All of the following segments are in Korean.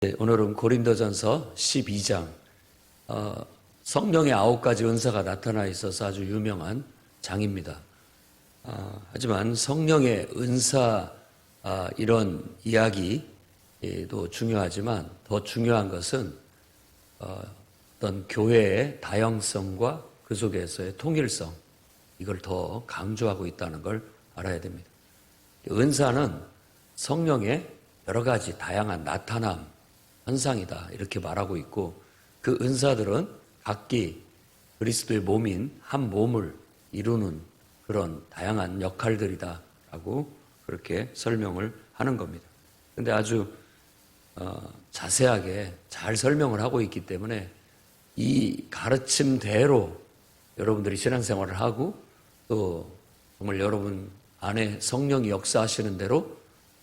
네, 오늘은 고린도전서 12장 성령의 9가지 은사가 나타나 있어서 아주 유명한 장입니다. 하지만 성령의 은사 이런 이야기도 중요하지만 더 중요한 것은 어떤 교회의 다양성과 그 속에서의 통일성, 이걸 더 강조하고 있다는 걸 알아야 됩니다. 은사는 성령의 여러 가지 다양한 나타남, 현상이다 이렇게 말하고 있고, 그 은사들은 각기 그리스도의 몸인 한 몸을 이루는 그런 다양한 역할들이다라고 그렇게 설명을 하는 겁니다. 그런데 아주 자세하게 잘 설명을 하고 있기 때문에 이 가르침대로 여러분들이 신앙생활을 하고 또 정말 여러분 안에 성령이 역사하시는 대로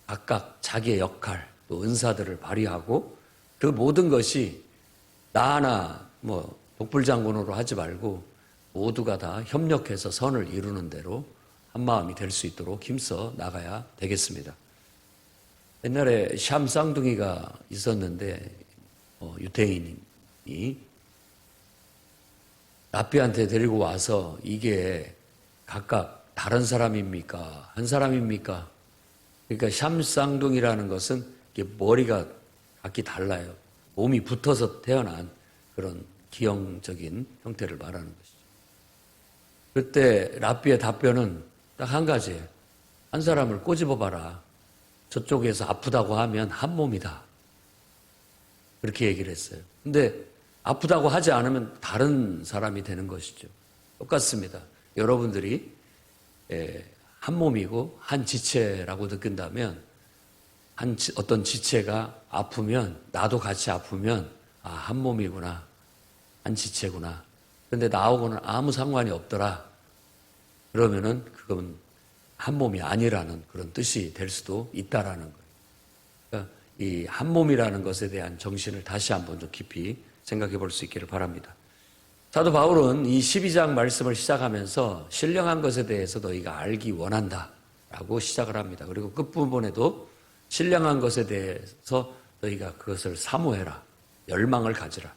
각각 자기의 역할 또 은사들을 발휘하고, 그 모든 것이 나 하나 독불장군으로 하지 말고 모두가 다 협력해서 선을 이루는 대로 한 마음이 될 수 있도록 힘써 나가야 되겠습니다. 옛날에 샴 쌍둥이가 있었는데 유태인이 랍비한테 데리고 와서 이게 각각 다른 사람입니까? 한 사람입니까? 그러니까 샴 쌍둥이라는 것은 이게 머리가 각기 달라요. 몸이 붙어서 태어난 그런 기형적인 형태를 말하는 것이죠. 그때 랍비의 답변은 딱 한 가지예요. 한 사람을 꼬집어봐라. 저쪽에서 아프다고 하면 한 몸이다. 그렇게 얘기를 했어요. 근데 아프다고 하지 않으면 다른 사람이 되는 것이죠. 똑같습니다. 여러분들이 한 몸이고 한 지체라고 느낀다면, 어떤 지체가 아프면 나도 같이 아프면 한 몸이구나, 한 지체구나. 그런데 나하고는 아무 상관이 없더라. 그러면은 그건 한 몸이 아니라는 그런 뜻이 될 수도 있다라는 거예요. 그러니까 이 한 몸이라는 것에 대한 정신을 다시 한번 좀 깊이 생각해 볼 수 있기를 바랍니다. 사도 바울은 이 12장 말씀을 시작하면서 신령한 것에 대해서 너희가 알기 원한다라고 시작을 합니다. 그리고 끝부분에도 신령한 것에 대해서 너희가 그것을 사모해라. 열망을 가지라.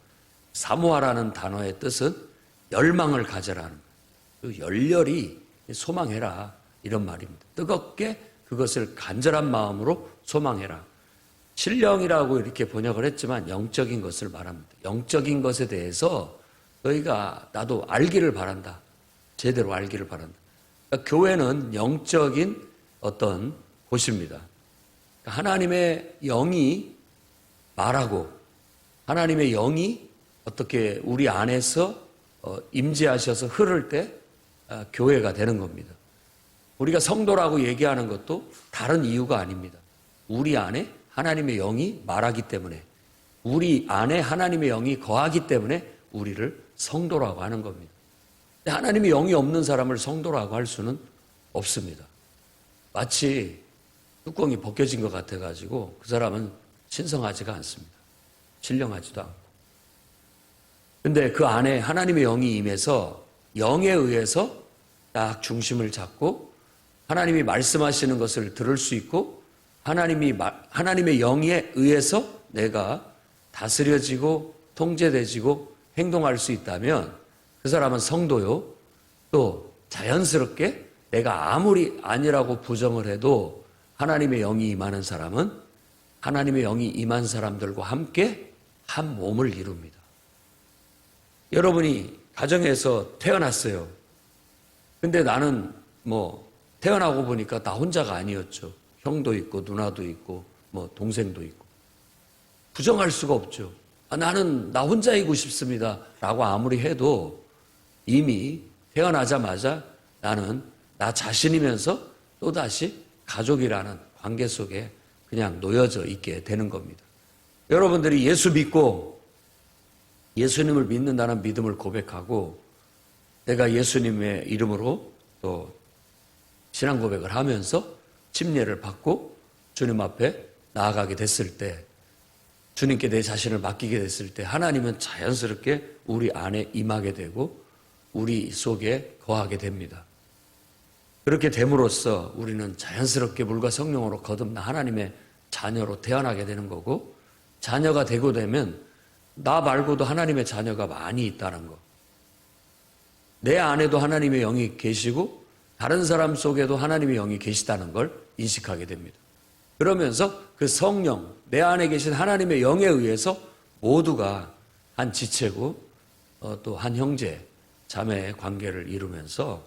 사모하라는 단어의 뜻은 열망을 가져라는 거예요. 열렬히 소망해라 이런 말입니다. 뜨겁게 그것을 간절한 마음으로 소망해라. 신령이라고 이렇게 번역을 했지만 영적인 것을 말합니다. 영적인 것에 대해서 너희가 나도 알기를 바란다. 제대로 알기를 바란다. 그러니까 교회는 영적인 어떤 곳입니다. 하나님의 영이 말하고 하나님의 영이 어떻게 우리 안에서 임재하셔서 흐를 때 교회가 되는 겁니다. 우리가 성도라고 얘기하는 것도 다른 이유가 아닙니다. 우리 안에 하나님의 영이 말하기 때문에, 우리 안에 하나님의 영이 거하기 때문에 우리를 성도라고 하는 겁니다. 하나님의 영이 없는 사람을 성도라고 할 수는 없습니다. 마치 뚜껑이 벗겨진 것 같아가지고 그 사람은 신성하지가 않습니다. 신령하지도 않고. 근데 그 안에 하나님의 영이 임해서 영에 의해서 딱 중심을 잡고 하나님이 말씀하시는 것을 들을 수 있고, 하나님의 영에 의해서 내가 다스려지고 통제되지고 행동할 수 있다면 그 사람은 성도요. 또 자연스럽게 내가 아무리 아니라고 부정을 해도 하나님의 영이 임하는 사람은 하나님의 영이 임한 사람들과 함께 한 몸을 이룹니다. 여러분이 가정에서 태어났어요. 근데 나는 태어나고 보니까 나 혼자가 아니었죠. 형도 있고 누나도 있고 동생도 있고. 부정할 수가 없죠. 나는 나 혼자이고 싶습니다 라고 아무리 해도 이미 태어나자마자 나는 나 자신이면서 또다시 가족이라는 관계 속에 그냥 놓여져 있게 되는 겁니다. 여러분들이 예수 믿고 예수님을 믿는다는 믿음을 고백하고 내가 예수님의 이름으로 또 신앙 고백을 하면서 침례를 받고 주님 앞에 나아가게 됐을 때, 주님께 내 자신을 맡기게 됐을 때 하나님은 자연스럽게 우리 안에 임하게 되고 우리 속에 거하게 됩니다. 그렇게 됨으로써 우리는 자연스럽게 물과 성령으로 거듭나 하나님의 자녀로 태어나게 되는 거고, 자녀가 되고 되면 나 말고도 하나님의 자녀가 많이 있다는 거. 내 안에도 하나님의 영이 계시고 다른 사람 속에도 하나님의 영이 계시다는 걸 인식하게 됩니다. 그러면서 그 성령, 내 안에 계신 하나님의 영에 의해서 모두가 한 지체고 또 한 형제, 자매의 관계를 이루면서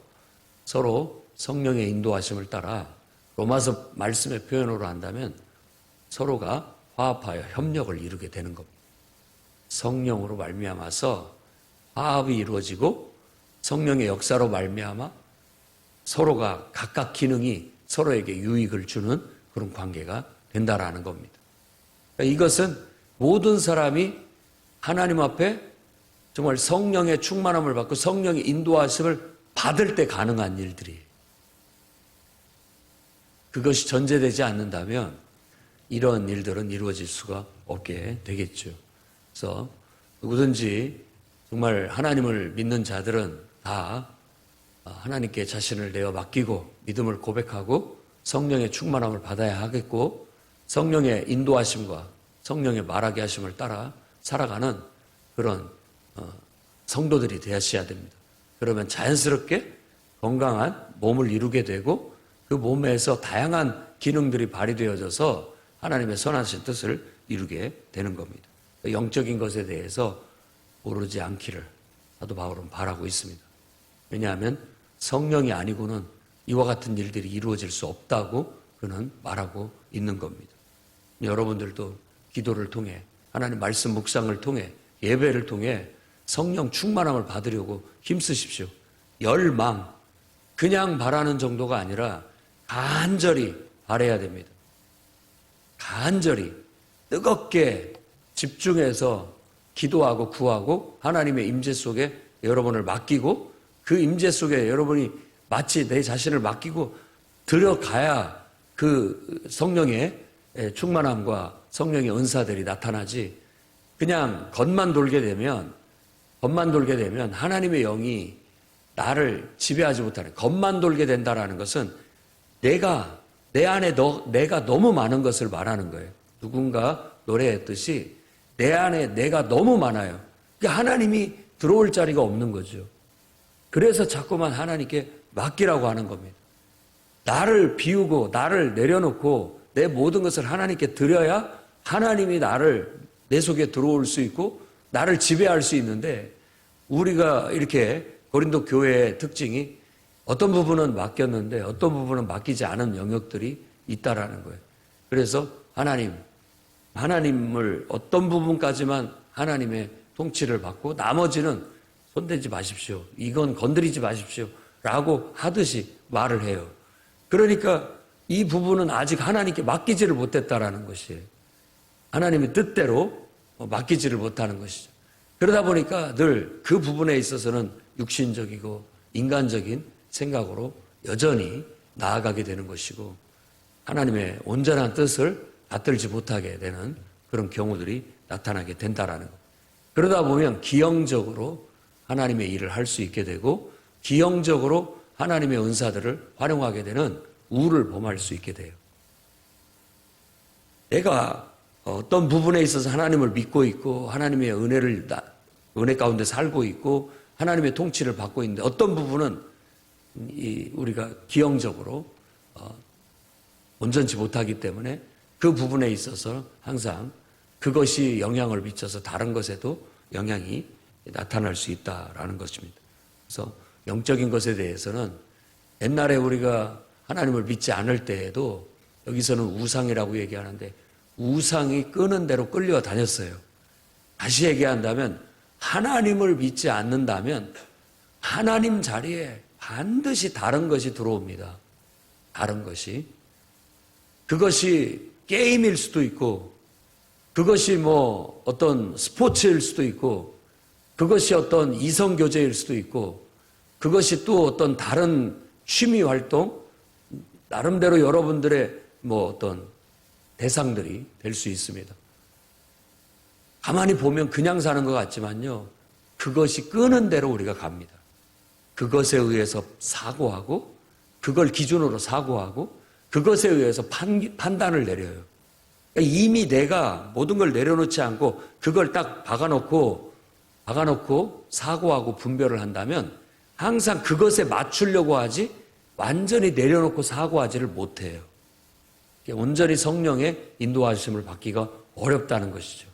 서로 성령의 인도하심을 따라 로마서 말씀의 표현으로 한다면 서로가 화합하여 협력을 이루게 되는 겁니다. 성령으로 말미암아서 화합이 이루어지고 성령의 역사로 말미암아 서로가 각각 기능이 서로에게 유익을 주는 그런 관계가 된다라는 겁니다. 그러니까 이것은 모든 사람이 하나님 앞에 정말 성령의 충만함을 받고 성령의 인도하심을 받을 때 가능한 일들이에요. 그것이 전제되지 않는다면 이런 일들은 이루어질 수가 없게 되겠죠. 그래서 누구든지 정말 하나님을 믿는 자들은 다 하나님께 자신을 내어 맡기고 믿음을 고백하고 성령의 충만함을 받아야 하겠고 성령의 인도하심과 성령의 말하게 하심을 따라 살아가는 그런 성도들이 되어야 됩니다. 그러면 자연스럽게 건강한 몸을 이루게 되고 그 몸에서 다양한 기능들이 발휘되어져서 하나님의 선하신 뜻을 이루게 되는 겁니다. 영적인 것에 대해서 오르지 않기를 사도 바울은 바라고 있습니다. 왜냐하면 성령이 아니고는 이와 같은 일들이 이루어질 수 없다고 그는 말하고 있는 겁니다. 여러분들도 기도를 통해 하나님 말씀 묵상을 통해 예배를 통해 성령 충만함을 받으려고 힘쓰십시오. 열망, 그냥 바라는 정도가 아니라 간절히 바라야 됩니다. 간절히 뜨겁게 집중해서 기도하고 구하고 하나님의 임재 속에 여러분을 맡기고 그 임재 속에 여러분이 마치 내 자신을 맡기고 들어가야 그 성령의 충만함과 성령의 은사들이 나타나지 그냥 겉만 돌게 되면 하나님의 영이 나를 지배하지 못하는 겉만 돌게 된다라는 것은 내 안에 내가 너무 많은 것을 말하는 거예요. 누군가 노래했듯이 내 안에 내가 너무 많아요. 그러니까 하나님이 들어올 자리가 없는 거죠. 그래서 자꾸만 하나님께 맡기라고 하는 겁니다. 나를 비우고 나를 내려놓고 내 모든 것을 하나님께 드려야 하나님이 내 속에 들어올 수 있고 나를 지배할 수 있는데 우리가 이렇게 고린도 교회의 특징이 어떤 부분은 맡겼는데 어떤 부분은 맡기지 않은 영역들이 있다라는 거예요. 그래서 하나님을 어떤 부분까지만 하나님의 통치를 받고 나머지는 손대지 마십시오. 이건 건드리지 마십시오. 라고 하듯이 말을 해요. 그러니까 이 부분은 아직 하나님께 맡기지를 못했다라는 것이에요. 하나님의 뜻대로 맡기지를 못하는 것이죠. 그러다 보니까 늘 그 부분에 있어서는 육신적이고 인간적인 생각으로 여전히 나아가게 되는 것이고 하나님의 온전한 뜻을 받들지 못하게 되는 그런 경우들이 나타나게 된다라는 것. 그러다 보면 기형적으로 하나님의 일을 할 수 있게 되고 기형적으로 하나님의 은사들을 활용하게 되는 우를 범할 수 있게 돼요. 내가 어떤 부분에 있어서 하나님을 믿고 있고 하나님의 은혜 가운데 살고 있고 하나님의 통치를 받고 있는데 어떤 부분은 우리가 기형적으로 온전치 못하기 때문에 그 부분에 있어서 항상 그것이 영향을 미쳐서 다른 것에도 영향이 나타날 수 있다라는 것입니다. 그래서 영적인 것에 대해서는 옛날에 우리가 하나님을 믿지 않을 때에도 여기서는 우상이라고 얘기하는데 우상이 끄는 대로 끌려다녔어요. 다시 얘기한다면 하나님을 믿지 않는다면 하나님 자리에 반드시 다른 것이 들어옵니다. 다른 것이. 그것이 게임일 수도 있고 그것이 어떤 스포츠일 수도 있고 그것이 어떤 이성교제일 수도 있고 그것이 또 어떤 다른 취미 활동 나름대로 여러분들의 어떤 대상들이 될 수 있습니다. 가만히 보면 그냥 사는 것 같지만요. 그것이 끄는 대로 우리가 갑니다. 그것에 의해서 사고하고 그걸 기준으로 사고하고 그것에 의해서 판단을 내려요. 그러니까 이미 내가 모든 걸 내려놓지 않고 그걸 딱 박아놓고 사고하고 분별을 한다면 항상 그것에 맞추려고 하지 완전히 내려놓고 사고하지를 못해요. 온전히 성령의 인도하심을 받기가 어렵다는 것이죠.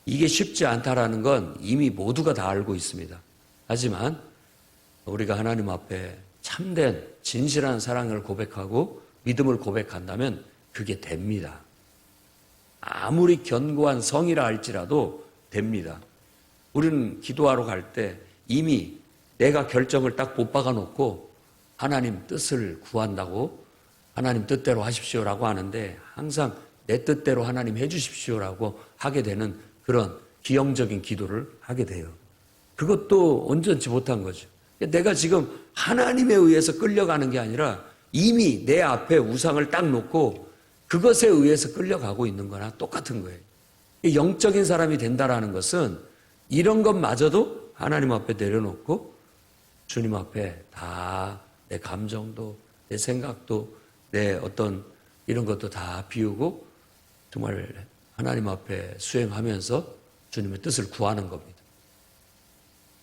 이게 쉽지 않다라는 건 이미 모두가 다 알고 있습니다. 하지만 우리가 하나님 앞에 참된 진실한 사랑을 고백하고 믿음을 고백한다면 그게 됩니다. 아무리 견고한 성이라 할지라도 됩니다. 우리는 기도하러 갈 때 이미 내가 결정을 딱 못 박아놓고 하나님 뜻을 구한다고 하나님 뜻대로 하십시오라고 하는데 항상 내 뜻대로 하나님 해주십시오라고 하게 되는 그런 기형적인 기도를 하게 돼요. 그것도 온전치 못한 거죠. 내가 지금 하나님에 의해서 끌려가는 게 아니라 이미 내 앞에 우상을 딱 놓고 그것에 의해서 끌려가고 있는 거나 똑같은 거예요. 영적인 사람이 된다라는 것은 이런 것마저도 하나님 앞에 내려놓고 주님 앞에 다 내 감정도 내 생각도 내 어떤 이런 것도 다 비우고 정말 하나님 앞에 수행하면서 주님의 뜻을 구하는 겁니다.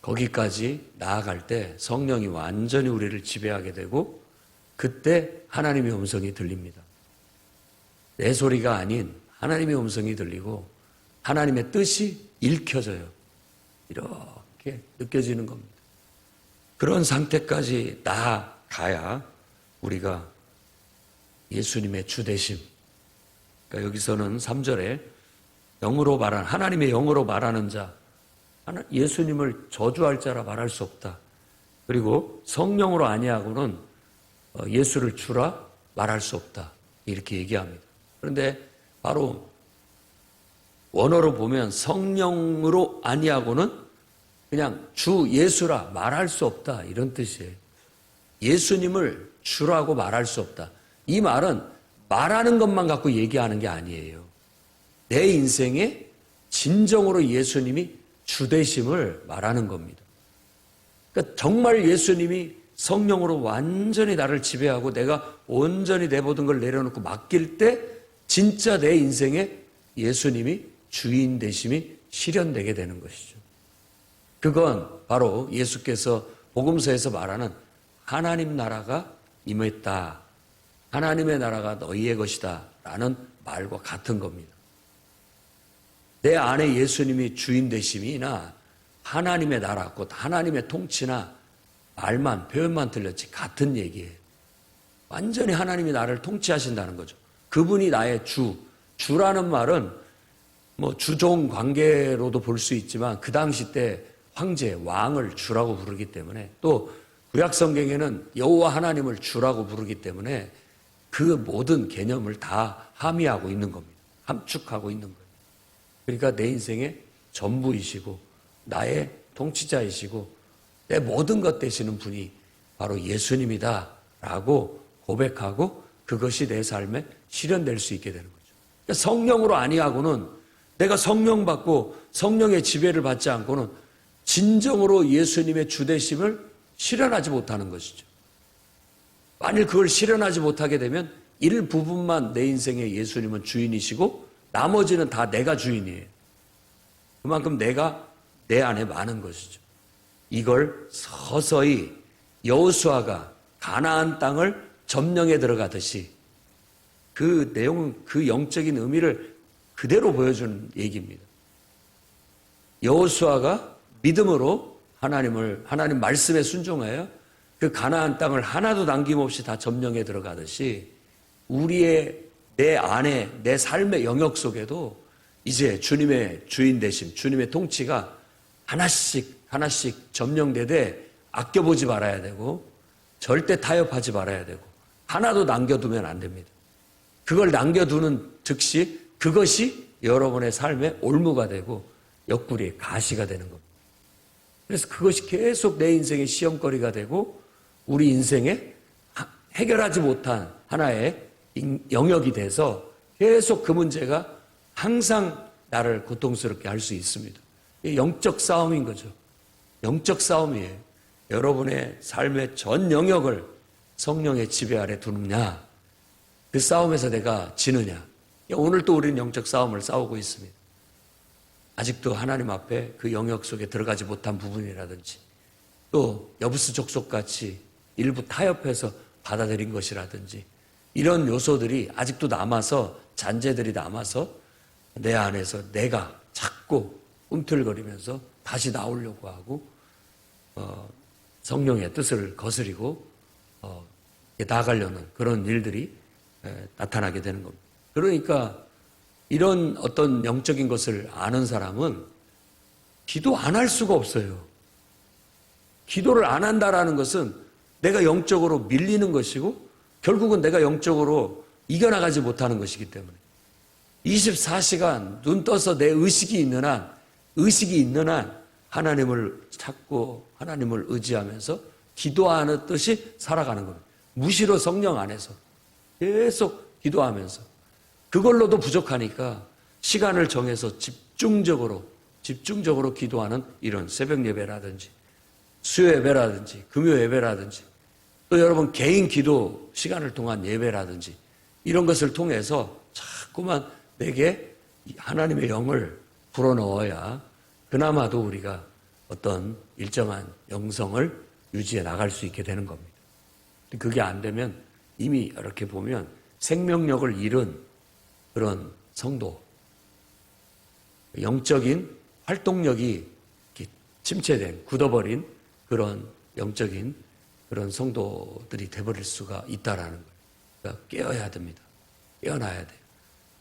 거기까지 나아갈 때 성령이 완전히 우리를 지배하게 되고 그때 하나님의 음성이 들립니다. 내 소리가 아닌 하나님의 음성이 들리고 하나님의 뜻이 읽혀져요. 이렇게 느껴지는 겁니다. 그런 상태까지 나아가야 우리가 예수님의 주되심, 그러니까 여기서는 3절에 영으로 말하는, 하나님의 영으로 말하는 자, 예수님을 저주할 자라 말할 수 없다. 그리고 성령으로 아니하고는 예수를 주라 말할 수 없다. 이렇게 얘기합니다. 그런데 바로 원어로 보면 성령으로 아니하고는 그냥 주 예수라 말할 수 없다. 이런 뜻이에요. 예수님을 주라고 말할 수 없다. 이 말은 말하는 것만 갖고 얘기하는 게 아니에요. 내 인생에 진정으로 예수님이 주되심을 말하는 겁니다. 그러니까 정말 예수님이 성령으로 완전히 나를 지배하고 내가 온전히 내 모든 걸 내려놓고 맡길 때 진짜 내 인생에 예수님이 주인 되심이 실현되게 되는 것이죠. 그건 바로 예수께서 복음서에서 말하는 하나님 나라가 임했다. 하나님의 나라가 너희의 것이다. 라는 말과 같은 겁니다. 내 안에 예수님이 주인 되심이나 하나님의 나라, 곧 하나님의 통치나 말만, 표현만 틀렸지 같은 얘기예요. 완전히 하나님이 나를 통치하신다는 거죠. 그분이 나의 주라는 말은 뭐 주종 관계로도 볼 수 있지만 그 당시 때 황제, 왕을 주라고 부르기 때문에 또 구약 성경에는 여호와 하나님을 주라고 부르기 때문에 그 모든 개념을 다 함의하고 있는 겁니다. 함축하고 있는 거예요. 그러니까 내 인생의 전부이시고 나의 통치자이시고 내 모든 것 되시는 분이 바로 예수님이다라고 고백하고 그것이 내 삶에 실현될 수 있게 되는 거죠. 그러니까 성령으로 아니하고는 내가 성령 받고 성령의 지배를 받지 않고는 진정으로 예수님의 주되심을 실현하지 못하는 것이죠. 만일 그걸 실현하지 못하게 되면 일부분만 내 인생에 예수님은 주인이시고 나머지는 다 내가 주인이에요. 그만큼 내가 내 안에 많은 것이죠. 이걸 서서히 여호수아가 가나안 땅을 점령해 들어가듯이 그 내용은 그 영적인 의미를 그대로 보여주는 얘기입니다. 여호수아가 믿음으로 하나님 말씀에 순종하여 그 가나안 땅을 하나도 남김없이 다 점령해 들어가듯이 우리의 내 안에 내 삶의 영역 속에도 이제 주님의 주인 되심, 주님의 통치가 하나씩 점령되되 아껴보지 말아야 되고 절대 타협하지 말아야 되고 하나도 남겨두면 안 됩니다. 그걸 남겨두는 즉시 그것이 여러분의 삶의 올무가 되고 옆구리의 가시가 되는 겁니다. 그래서 그것이 계속 내 인생의 시험거리가 되고 우리 인생에 해결하지 못한 하나의 영역이 돼서 계속 그 문제가 항상 나를 고통스럽게 할 수 있습니다. 영적 싸움인 거죠. 영적 싸움이에요. 여러분의 삶의 전 영역을 성령의 지배 아래 두느냐, 그 싸움에서 내가 지느냐, 오늘 또 우리는 영적 싸움을 싸우고 있습니다. 아직도 하나님 앞에 그 영역 속에 들어가지 못한 부분이라든지 또 여부수 족속같이 일부 타협해서 받아들인 것이라든지 이런 요소들이 아직도 남아서 잔재들이 남아서 내 안에서 내가 자꾸 꿈틀거리면서 다시 나오려고 하고 성령의 뜻을 거스리고 나아가려는 그런 일들이 나타나게 되는 겁니다. 그러니까 이런 어떤 영적인 것을 아는 사람은 기도 안 할 수가 없어요. 기도를 안 한다라는 것은 내가 영적으로 밀리는 것이고 결국은 내가 영적으로 이겨나가지 못하는 것이기 때문에 24시간 눈 떠서 내 의식이 있는 한 하나님을 찾고 하나님을 의지하면서 기도하는 뜻이 살아가는 겁니다. 무시로 성령 안에서 계속 기도하면서 그걸로도 부족하니까 시간을 정해서 집중적으로 기도하는 이런 새벽 예배라든지 수요 예배라든지 금요 예배라든지 또 여러분 개인 기도 시간을 통한 예배라든지 이런 것을 통해서 자꾸만 내게 하나님의 영을 불어넣어야 그나마도 우리가 어떤 일정한 영성을 유지해 나갈 수 있게 되는 겁니다. 그게 안 되면 이미 이렇게 보면 생명력을 잃은 그런 성도, 영적인 활동력이 침체된, 굳어버린 그런 영적인 그런 성도들이 돼버릴 수가 있다라는 거예요. 그러니까 깨어야 됩니다. 깨어나야 돼요.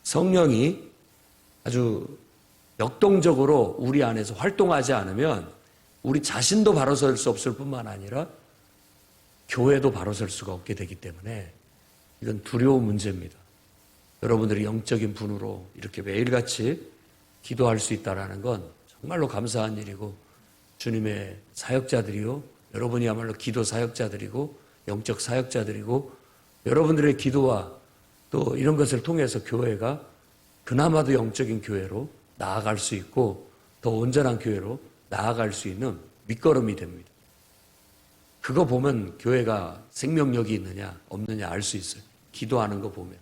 성령이 아주 역동적으로 우리 안에서 활동하지 않으면 우리 자신도 바로 설 수 없을 뿐만 아니라 교회도 바로 설 수가 없게 되기 때문에 이건 두려운 문제입니다. 여러분들이 영적인 분으로 이렇게 매일같이 기도할 수 있다는 건 정말로 감사한 일이고 주님의 사역자들이요. 여러분이야말로 기도 사역자들이고 영적 사역자들이고 여러분들의 기도와 또 이런 것을 통해서 교회가 그나마도 영적인 교회로 나아갈 수 있고 더 온전한 교회로 나아갈 수 있는 밑거름이 됩니다. 그거 보면 교회가 생명력이 있느냐 없느냐 알 수 있어요. 기도하는 거 보면.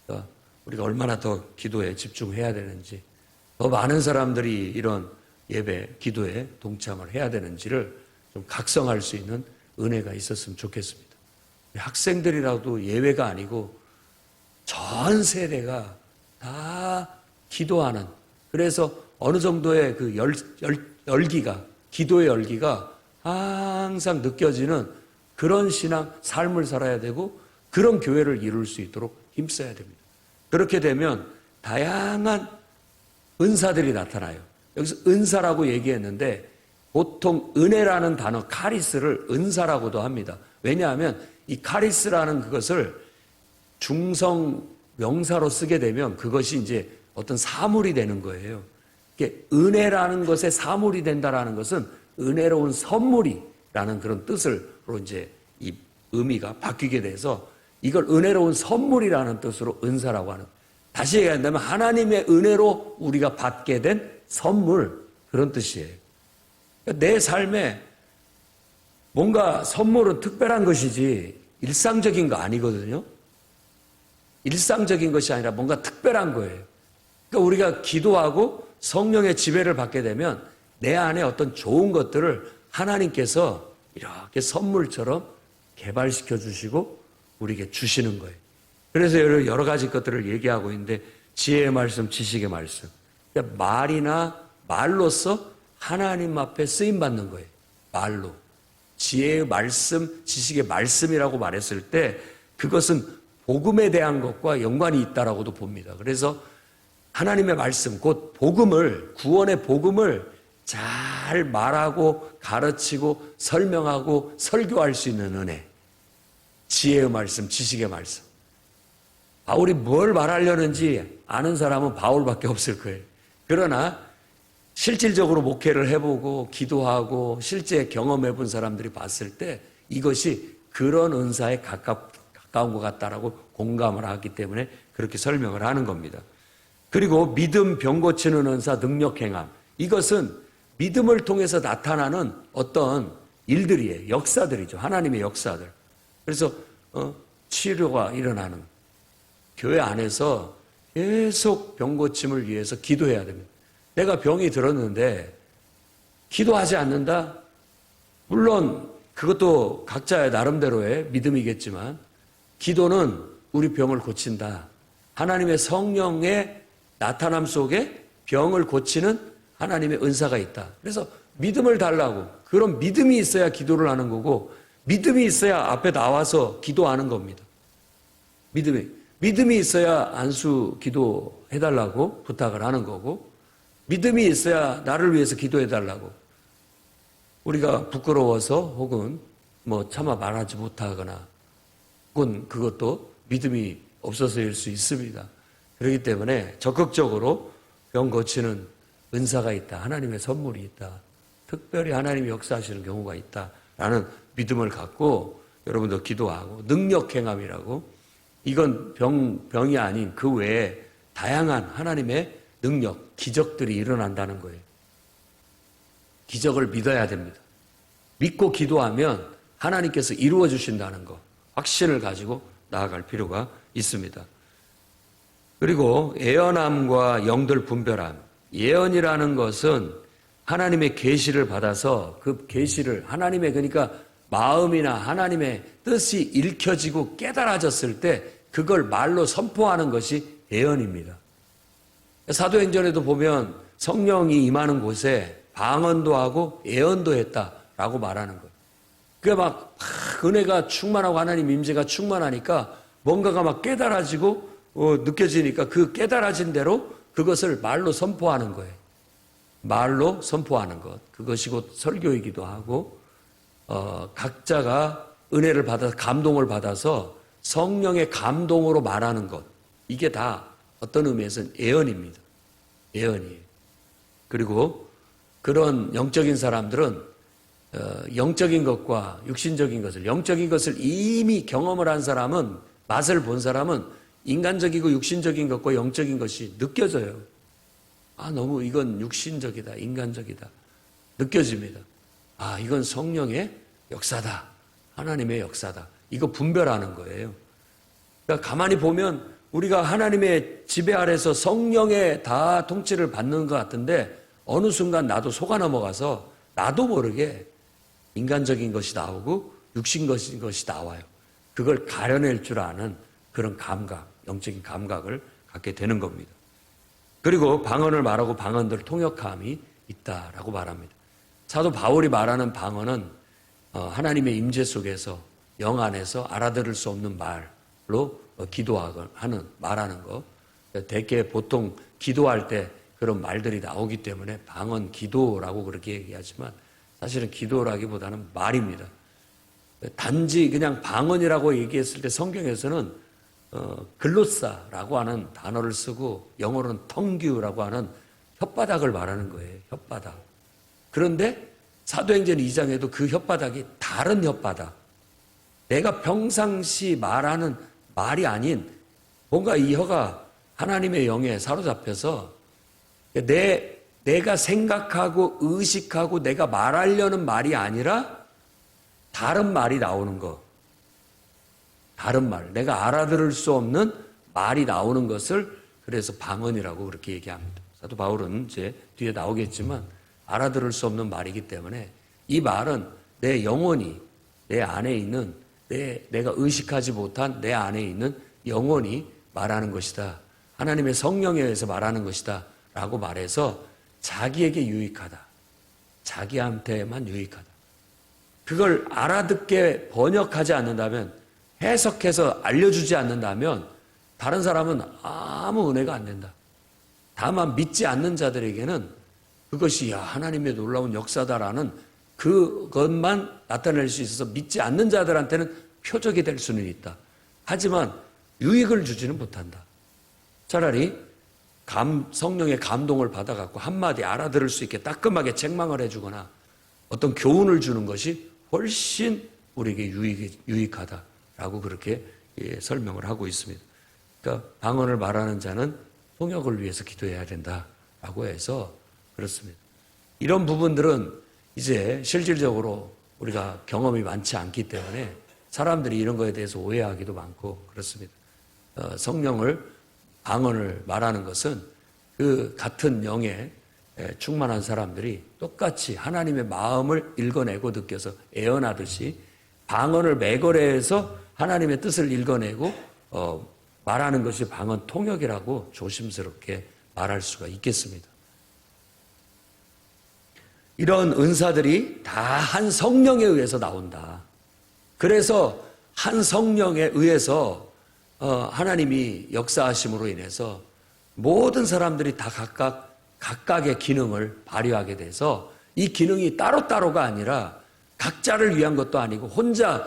그러니까 우리가 얼마나 더 기도에 집중해야 되는지 더 많은 사람들이 이런 예배, 기도에 동참을 해야 되는지를 좀 각성할 수 있는 은혜가 있었으면 좋겠습니다. 학생들이라도 예외가 아니고 전 세대가 다 기도하는 그래서 어느 정도의 그 열기가 기도의 열기가 항상 느껴지는 그런 신앙, 삶을 살아야 되고 그런 교회를 이룰 수 있도록 힘써야 됩니다. 그렇게 되면 다양한 은사들이 나타나요. 여기서 은사라고 얘기했는데 보통 은혜라는 단어 카리스를 은사라고도 합니다. 왜냐하면 이 카리스라는 그것을 중성 명사로 쓰게 되면 그것이 이제 어떤 사물이 되는 거예요. 은혜라는 것에 사물이 된다라는 것은 은혜로운 선물이라는 그런 뜻으로 이제 이 의미가 바뀌게 돼서 이걸 은혜로운 선물이라는 뜻으로 은사라고 하는. 다시 얘기한다면 하나님의 은혜로 우리가 받게 된 선물 그런 뜻이에요. 내 삶에 뭔가 선물은 특별한 것이지 일상적인 거 아니거든요. 일상적인 것이 아니라 뭔가 특별한 거예요. 그러니까 우리가 기도하고 성령의 지배를 받게 되면 내 안에 어떤 좋은 것들을 하나님께서 이렇게 선물처럼 개발시켜 주시고 우리에게 주시는 거예요. 그래서 여러 가지 것들을 얘기하고 있는데 지혜의 말씀, 지식의 말씀. 그러니까 말로써 하나님 앞에 쓰임받는 거예요. 말로. 지혜의 말씀, 지식의 말씀이라고 말했을 때 그것은 복음에 대한 것과 연관이 있다라고도 봅니다. 그래서 하나님의 말씀, 곧 복음을, 구원의 복음을 잘 말하고 가르치고 설명하고 설교할 수 있는 은혜. 지혜의 말씀, 지식의 말씀. 바울이 뭘 말하려는지 아는 사람은 바울밖에 없을 거예요. 그러나 실질적으로 목회를 해보고 기도하고 실제 경험해 본 사람들이 봤을 때 이것이 그런 은사에 가까운 것 같다라고 공감을 하기 때문에 그렇게 설명을 하는 겁니다. 그리고 믿음, 병 고치는 은사, 능력 행함. 이것은 믿음을 통해서 나타나는 어떤 일들이에요. 역사들이죠. 하나님의 역사들. 그래서 치료가 일어나는 교회 안에서 계속 병 고침을 위해서 기도해야 됩니다. 내가 병이 들었는데 기도하지 않는다? 물론 그것도 각자의 나름대로의 믿음이겠지만 기도는 우리 병을 고친다. 하나님의 성령의 나타남 속에 병을 고치는 하나님의 은사가 있다. 그래서 믿음을 달라고, 그런 믿음이 있어야 기도를 하는 거고, 믿음이 있어야 앞에 나와서 기도하는 겁니다. 믿음이 있어야 안수 기도해달라고 부탁을 하는 거고, 믿음이 있어야 나를 위해서 기도해달라고. 우리가 부끄러워서 혹은 차마 말하지 못하거나, 혹은 그것도 믿음이 없어서일 수 있습니다. 그렇기 때문에 적극적으로 병 고치는 은사가 있다. 하나님의 선물이 있다. 특별히 하나님이 역사하시는 경우가 있다라는 믿음을 갖고 여러분도 기도하고, 능력 행함이라고, 이건 병이 아닌 그 외에 다양한 하나님의 능력, 기적들이 일어난다는 거예요. 기적을 믿어야 됩니다. 믿고 기도하면 하나님께서 이루어 주신다는 거, 확신을 가지고 나아갈 필요가 있습니다. 그리고 예언함과 영들 분별함. 예언이라는 것은 하나님의 계시를 받아서 그 계시를 하나님의, 그러니까 마음이나 하나님의 뜻이 읽혀지고 깨달아졌을 때 그걸 말로 선포하는 것이 예언입니다. 사도행전에도 보면 성령이 임하는 곳에 방언도 하고 예언도 했다라고 말하는 거예요. 그게 막 은혜가 충만하고 하나님 임재가 충만하니까 뭔가가 막 깨달아지고 느껴지니까 그 깨달아진 대로 그것을 말로 선포하는 거예요. 말로 선포하는 것. 그것이 곧 설교이기도 하고, 각자가 은혜를 받아서 감동을 받아서 성령의 감동으로 말하는 것. 이게 다 어떤 의미에서는 예언입니다. 예언이에요. 그리고 그런 영적인 사람들은 영적인 것과 육신적인 것을, 영적인 것을 이미 경험을 한 사람은, 맛을 본 사람은 인간적이고 육신적인 것과 영적인 것이 느껴져요. 너무 이건 육신적이다, 인간적이다. 느껴집니다. 이건 성령의 역사다. 하나님의 역사다. 이거 분별하는 거예요. 그러니까 가만히 보면 우리가 하나님의 지배 아래서 성령의 다 통치를 받는 것 같은데 어느 순간 나도 속아 넘어가서 나도 모르게 인간적인 것이 나오고 육신적인 것이 나와요. 그걸 가려낼 줄 아는 그런 감각, 영적인 감각을 갖게 되는 겁니다. 그리고 방언을 말하고 방언들 통역함이 있다라고 말합니다. 사도 바울이 말하는 방언은 하나님의 임재 속에서 영 안에서 알아들을 수 없는 말로 기도하는 말하는 거. 대개 보통 기도할 때 그런 말들이 나오기 때문에 방언 기도라고 그렇게 얘기하지만 사실은 기도라기보다는 말입니다. 단지 그냥 방언이라고 얘기했을 때 성경에서는 글로사라고 하는 단어를 쓰고 영어로는 텅규라고 하는 혓바닥을 말하는 거예요. 혓바닥. 그런데 사도행전 2장에도 그 혓바닥이 다른 혓바닥. 내가 평상시 말하는 말이 아닌 뭔가 이 혀가 하나님의 영에 사로잡혀서 내가 생각하고 의식하고 내가 말하려는 말이 아니라 다른 말이 나오는 거. 다른 말, 내가 알아들을 수 없는 말이 나오는 것을 그래서 방언이라고 그렇게 얘기합니다. 사도 바울은 이제 뒤에 나오겠지만 알아들을 수 없는 말이기 때문에 이 말은 내 영혼이 내 안에 있는 내가 의식하지 못한 내 안에 있는 영혼이 말하는 것이다. 하나님의 성령에 의해서 말하는 것이다. 라고 말해서 자기에게 유익하다. 자기한테만 유익하다. 그걸 알아듣게 번역하지 않는다면, 해석해서 알려주지 않는다면 다른 사람은 아무 은혜가 안 된다. 다만 믿지 않는 자들에게는 그것이 하나님의 놀라운 역사다라는 그것만 나타낼 수 있어서 믿지 않는 자들한테는 표적이 될 수는 있다. 하지만 유익을 주지는 못한다. 차라리 성령의 감동을 받아갖고 한마디 알아들을 수 있게 따끔하게 책망을 해주거나 어떤 교훈을 주는 것이 훨씬 우리에게 유익하다라고 그렇게 설명을 하고 있습니다. 그러니까 방언을 말하는 자는 통역을 위해서 기도해야 된다라고 해서 그렇습니다. 이런 부분들은 이제 실질적으로 우리가 경험이 많지 않기 때문에 사람들이 이런 거에 대해서 오해하기도 많고 그렇습니다. 성령을 방언을 말하는 것은 그 같은 영에 충만한 사람들이 똑같이 하나님의 마음을 읽어내고 느껴서 애언하듯이 방언을 매거래해서 하나님의 뜻을 읽어내고 말하는 것이 방언 통역이라고 조심스럽게 말할 수가 있겠습니다. 이런 은사들이 다 한 성령에 의해서 나온다. 그래서 한 성령에 의해서 하나님이 역사하심으로 인해서 모든 사람들이 다 각각의 기능을 발휘하게 돼서 이 기능이 따로따로가 아니라 각자를 위한 것도 아니고 혼자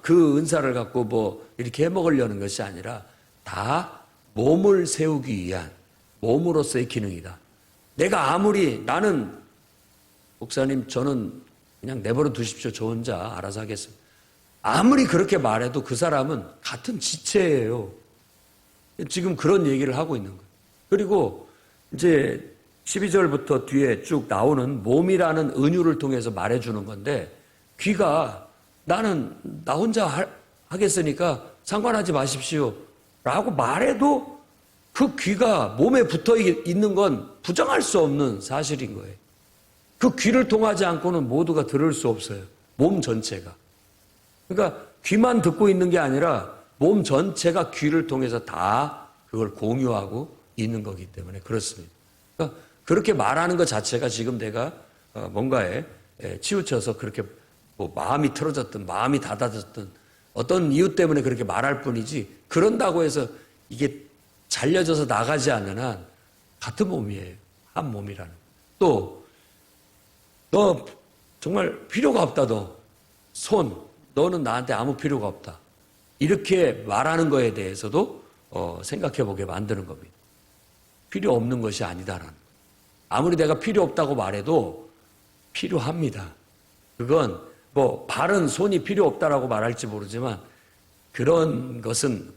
그 은사를 갖고 뭐 이렇게 해먹으려는 것이 아니라 다 몸을 세우기 위한 몸으로서의 기능이다. 내가 아무리 나는 목사님 저는 그냥 내버려 두십시오. 저 혼자 알아서 하겠습니다. 아무리 그렇게 말해도 그 사람은 같은 지체예요. 지금 그런 얘기를 하고 있는 거예요. 그리고 이제 12절부터 뒤에 쭉 나오는 몸이라는 은유를 통해서 말해주는 건데 귀가 나는 나 혼자 하겠으니까 상관하지 마십시오 라고 말해도 그 귀가 몸에 붙어 있는 건 부정할 수 없는 사실인 거예요. 그 귀를 통하지 않고는 모두가 들을 수 없어요. 몸 전체가. 그러니까 귀만 듣고 있는 게 아니라 몸 전체가 귀를 통해서 다 그걸 공유하고 있는 거기 때문에 그렇습니다. 그러니까 그렇게 말하는 것 자체가 지금 내가 뭔가에 치우쳐서 그렇게 뭐 마음이 틀어졌든 마음이 닫아졌든 어떤 이유 때문에 그렇게 말할 뿐이지 그런다고 해서 이게 잘려져서 나가지 않는 한 같은 몸이에요. 한 몸이라는. 또 너 정말 필요가 없다. 너는 나한테 아무 필요가 없다. 이렇게 말하는 거에 대해서도 생각해 보게 만드는 겁니다. 필요 없는 것이 아니다라는. 아무리 내가 필요 없다고 말해도 필요합니다. 그건 뭐 발은 손이 필요 없다라고 말할지 모르지만 그런 것은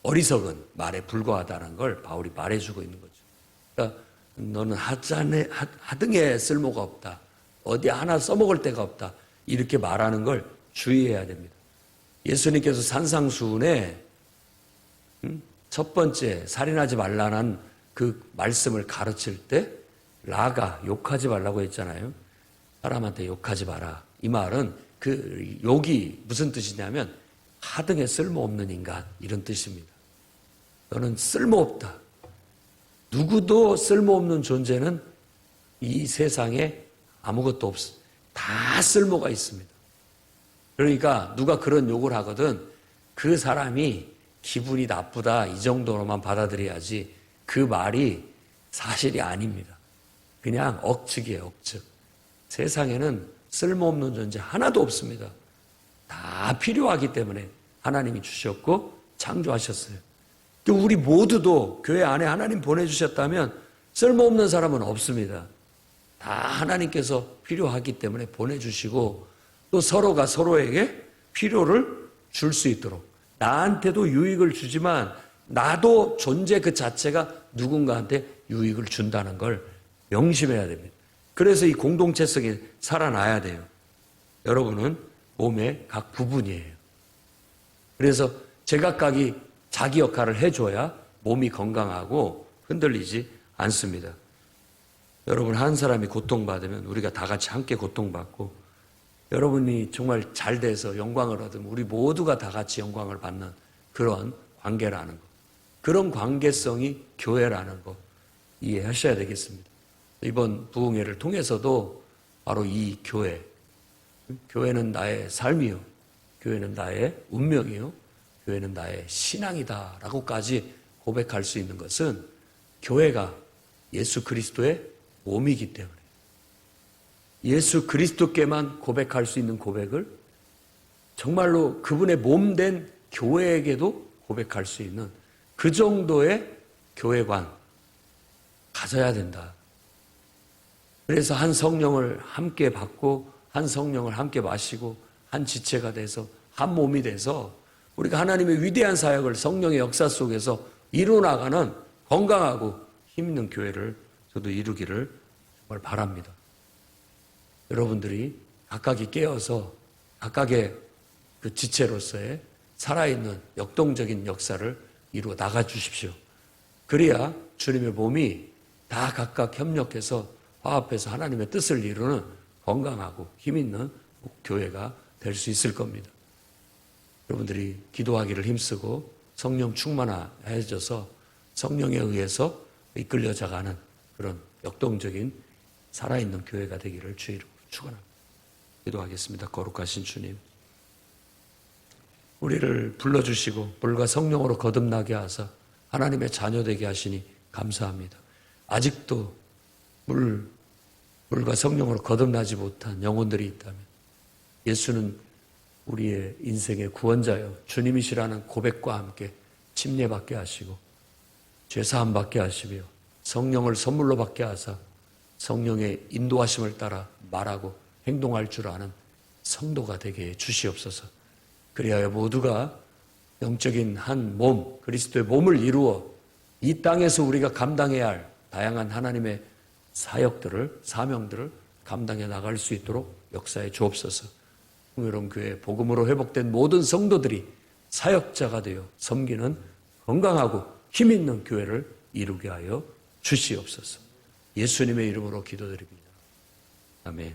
어리석은 말에 불과하다는 걸 바울이 말해주고 있는 거죠. 그러니까 너는 하등에 쓸모가 없다. 어디 하나 써먹을 데가 없다. 이렇게 말하는 걸 주의해야 됩니다. 예수님께서 산상수훈에 첫 번째 살인하지 말라는 그 말씀을 가르칠 때 라가 욕하지 말라고 했잖아요. 사람한테 욕하지 마라. 이 말은 그 욕이 무슨 뜻이냐면 하등에 쓸모없는 인간 이런 뜻입니다. 너는 쓸모없다. 누구도 쓸모없는 존재는 이 세상에 아무것도 없어. 다 쓸모가 있습니다. 그러니까 누가 그런 욕을 하거든 그 사람이 기분이 나쁘다 이 정도로만 받아들여야지 그 말이 사실이 아닙니다. 그냥 억측이에요. 억측. 세상에는 쓸모없는 존재 하나도 없습니다. 다 필요하기 때문에 하나님이 주셨고 창조하셨어요. 우리 모두도 교회 안에 하나님 보내주셨다면 쓸모없는 사람은 없습니다. 다 하나님께서 필요하기 때문에 보내주시고 또 서로가 서로에게 필요를 줄 수 있도록 나한테도 유익을 주지만 나도 존재 그 자체가 누군가한테 유익을 준다는 걸 명심해야 됩니다. 그래서 이 공동체성이 살아나야 돼요. 여러분은 몸의 각 부분이에요. 그래서 제각각이 자기 역할을 해줘야 몸이 건강하고 흔들리지 않습니다. 여러분 한 사람이 고통받으면 우리가 다 같이 함께 고통받고 여러분이 정말 잘 돼서 영광을 얻으면 우리 모두가 다 같이 영광을 받는 그런 관계라는 것. 그런 관계성이 교회라는 것 이해하셔야 되겠습니다. 이번 부흥회를 통해서도 바로 이 교회는 나의 삶이요. 교회는 나의 운명이요. 교회는 나의 신앙이다 라고까지 고백할 수 있는 것은 교회가 예수 그리스도의 몸이기 때문에 예수 그리스도께만 고백할 수 있는 고백을 정말로 그분의 몸된 교회에게도 고백할 수 있는 그 정도의 교회관 가져야 된다. 그래서 한 성령을 함께 받고 한 성령을 함께 마시고 한 지체가 돼서 한 몸이 돼서 우리가 하나님의 위대한 사역을 성령의 역사 속에서 이루어나가는 건강하고 힘있는 교회를 저도 이루기를 정말 바랍니다. 여러분들이 각각이 깨어서 각각의 그 지체로서의 살아있는 역동적인 역사를 이루어 나가 주십시오. 그래야 주님의 몸이 다 각각 협력해서 화합해서 하나님의 뜻을 이루는 건강하고 힘있는 교회가 될 수 있을 겁니다. 여러분들이 기도하기를 힘쓰고 성령 충만해져서 성령에 의해서 이끌려져가는 그런 역동적인 살아있는 교회가 되기를 주의 이름으로 축원합니다. 기도하겠습니다. 거룩하신 주님, 우리를 불러주시고 물과 성령으로 거듭나게 하사 하나님의 자녀 되게 하시니 감사합니다. 아직도 물과 성령으로 거듭나지 못한 영혼들이 있다면 예수는 우리의 인생의 구원자여 주님이시라는 고백과 함께 침례받게 하시고 죄사함 받게 하시며 성령을 선물로 받게 하사 성령의 인도하심을 따라 말하고 행동할 줄 아는 성도가 되게 해 주시옵소서. 그리하여 모두가 영적인 한 몸, 그리스도의 몸을 이루어 이 땅에서 우리가 감당해야 할 다양한 하나님의 사역들을, 사명들을 감당해 나갈 수 있도록 역사해 주옵소서. 풍요로운 교회 복음으로 회복된 모든 성도들이 사역자가 되어 섬기는 건강하고 힘있는 교회를 이루게 하여 주시옵소서. 예수님의 이름으로 기도드립니다. 아멘.